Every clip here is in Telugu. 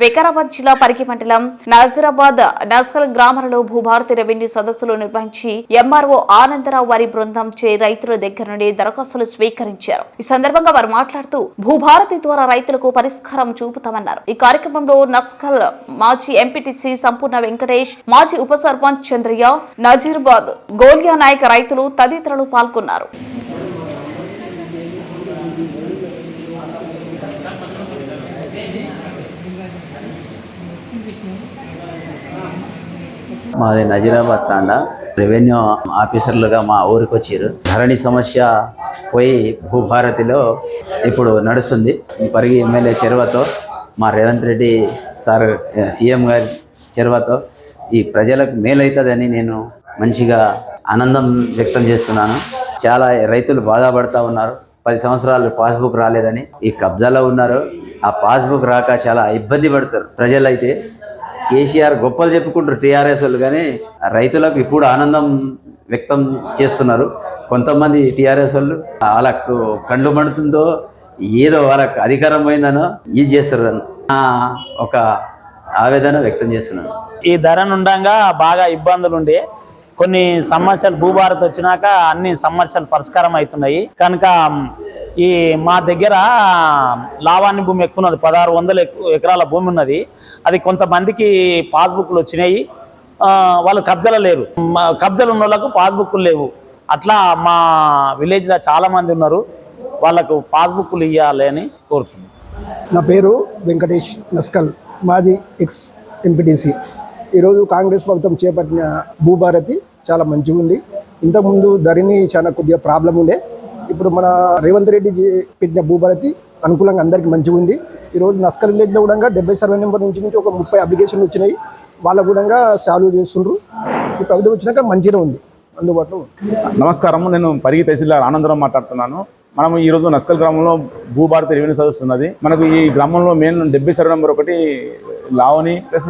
వికారాబాద్ జిల్లా పరిగి మండలం నజీరాబాద్ నస్కల్ గ్రామాలలో భూభారతి రెవెన్యూ సదస్సులు నిర్వహించి ఎంఆర్ఓ ఆనందరావు వారి బృందం చే రైతుల దగ్గర నుండి దరఖాస్తులు స్వీకరించారు. ఈ సందర్భంగా వారు మాట్లాడుతూ భూభారతి ద్వారా రైతులకు పరిష్కారం చూపుతామన్నారు. ఈ కార్యక్రమంలో నస్కల్ మాజీ ఎంపీటీసీ సంపూర్ణ వెంకటేష్, మాజీ ఉప సర్పంచ్ చంద్రయ్య, నజీరాబాద్ గోల్యా నాయక్ రైతులు తదితరులు పాల్గొన్నారు. మాది నజీరాబాద్ తాండా. రెవెన్యూ ఆఫీసర్లుగా మా ఊరికి వచ్చారు. ధరణి సమస్య పోయి భూభారతిలో ఇప్పుడు నడుస్తుంది. పరిగి ఎమ్మెల్యే చొరవతో, మా రేవంత్ రెడ్డి సార్ సీఎం గారి చొరవతో ఈ ప్రజలకు మేలవుతుందని నేను మంచిగా ఆనందం వ్యక్తం చేస్తున్నాను. చాలా రైతులు బాధపడుతూ ఉన్నారు. 10 సంవత్సరాలు పాస్బుక్ రాలేదని ఈ కబ్జాలో ఉన్నారు. ఆ పాస్బుక్ రాక చాలా ఇబ్బంది పడతారు ప్రజలైతే. కేసీఆర్ గొప్పలు చెప్పుకుంటారు టీఆర్ఎస్ వాళ్ళు, కానీ రైతులకు ఇప్పుడు ఆనందం వ్యక్తం చేస్తున్నారు. కొంతమంది టీఆర్ఎస్ వాళ్ళు వాళ్ళకు కండ్లు మండుతుందో ఏదో వాళ్ళకు అధికారం పోయిందనో ఇది చేస్తారు. ఒక ఆవేదన వ్యక్తం చేస్తున్నాను. ఈ ధరను ఉండగా బాగా ఇబ్బందులు ఉండే కొన్ని సమస్యలు భూభారతి వచ్చినాక అన్ని సమస్యలు పరిష్కారం అవుతున్నాయి. కనుక ఈ మా దగ్గర లావాణి భూమి ఎక్కువ ఉన్నది, 1600 ఎకరాల భూమి ఉన్నది. అది కొంతమందికి పాస్బుక్లు వచ్చినాయి, వాళ్ళు కబ్జాలు లేరు. కబ్జాలు ఉన్న వాళ్ళకు పాస్బుక్లు లేవు. అట్లా మా విలేజ్లో చాలామంది ఉన్నారు, వాళ్ళకు పాస్బుక్లు ఇవ్వాలి అని కోరుతున్నాను. నా పేరు వెంకటేష్, నస్కల్ మాజీ ఎక్స్ ఎంపీటీసీ. ఈరోజు కాంగ్రెస్ ప్రభుత్వం చేపట్టిన భూభారతి చాలా మంచిగా ఉంది. ఇంతకుముందు ధరణి చాలా కొద్దిగా ప్రాబ్లం ఉండే. ఇప్పుడు మన రేవంత్ రెడ్డి పెట్టిన భూభారతి అనుకూలంగా అందరికీ మంచిగా ఉంది. ఈరోజు నస్కల్ విలేజ్లో కూడా 70 సర్వే నెంబర్ నుంచి ఒక 30 అప్లికేషన్లు వచ్చినాయి. వాళ్ళ కూడా సాల్వ్ చేస్తుండ్రు. ఈ ప్రభుత్వం వచ్చినాక మంచిగా ఉంది, అందుబాటులో ఉంది. నమస్కారం, నేను పరిగి తహసీల్దార్ ఆనందరావు మాట్లాడుతున్నాను. మనం ఈరోజు నస్కల్ గ్రామంలో భూభారతి రెవెన్యూ సదస్సు ఉన్నది. మనకు ఈ గ్రామంలో మెయిన్ 70 సర్వే నెంబర్ ఒకటి లావని ప్లస్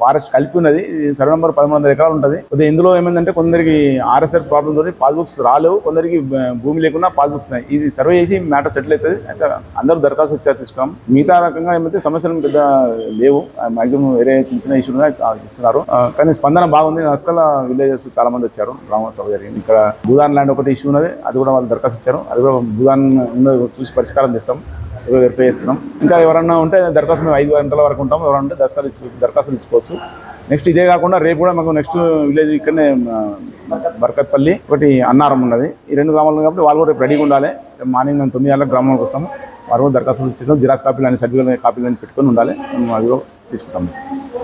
ఫారెస్ట్ కలిపి ఉన్నది. సర్వే నెంబర్ 1100 ఎకరాలు ఉంటుంది. కొద్దిగా ఇందులో ఏమైందంటే కొందరికి ఆర్ఎస్ఆర్ ప్రాబ్లమ్ తోటి పాస్బుక్స్ రాలేవు, కొందరికి భూమి లేకుండా పాస్బుక్స్ ఉన్నాయి. ఇది సర్వే చేసి మ్యాటర్ సెటిల్ అవుతుంది. అయితే అందరూ దరఖాస్తు ఇచ్చారు, తీసుకున్నాం. మిగతా రకంగా ఏమైతే సమస్యలు పెద్ద లేవు, మాక్సిమం వేరే చిన్న ఇష్యూలుగా ఇస్తున్నారు. కానీ స్పందన బాగుంది. నస్కల్ విలేజెస్ చాలా మంది వచ్చారు. గ్రామ సభ జరిగింది. ఇక్కడ భూదాన్ ల్యాండ్ ఒకటి ఇష్యూ ఉన్నది, అది కూడా వాళ్ళు దరఖాస్తు ఇచ్చారు. అది కూడా భూదాన్ ఉన్నది చూసి పరిష్కారం చేస్తాం, వెరిఫై చేస్తున్నాం. ఇంకా ఎవరన్నా ఉంటే దరఖాస్తు మేము 5 గంటల వరకు ఉంటాం. ఎవరన్నా ఉంటే దరఖాస్తు తీసుకోవచ్చు. నెక్స్ట్ ఇదే కాకుండా రేపు కూడా మాకు నెక్స్ట్ విలేజ్ ఇక్కడనే బర్కత్పల్లి ఒకటి అన్నారం ఉన్నది. ఈ 2 గ్రామాలు కాబట్టి వాళ్ళు కూడా రేపు రెడీగా ఉండాలి. మార్నింగ్ మేము 9 గంటలకు గ్రామాలకు వస్తాము. వారు కూడా దరఖాస్తు ఇచ్చినాం. జిరాక్స్ కాపీలు అని సర్టిఫికేట్ కాపీలు అని పెట్టుకొని ఉండాలి. మేము అది కూడా తీసుకుంటాము.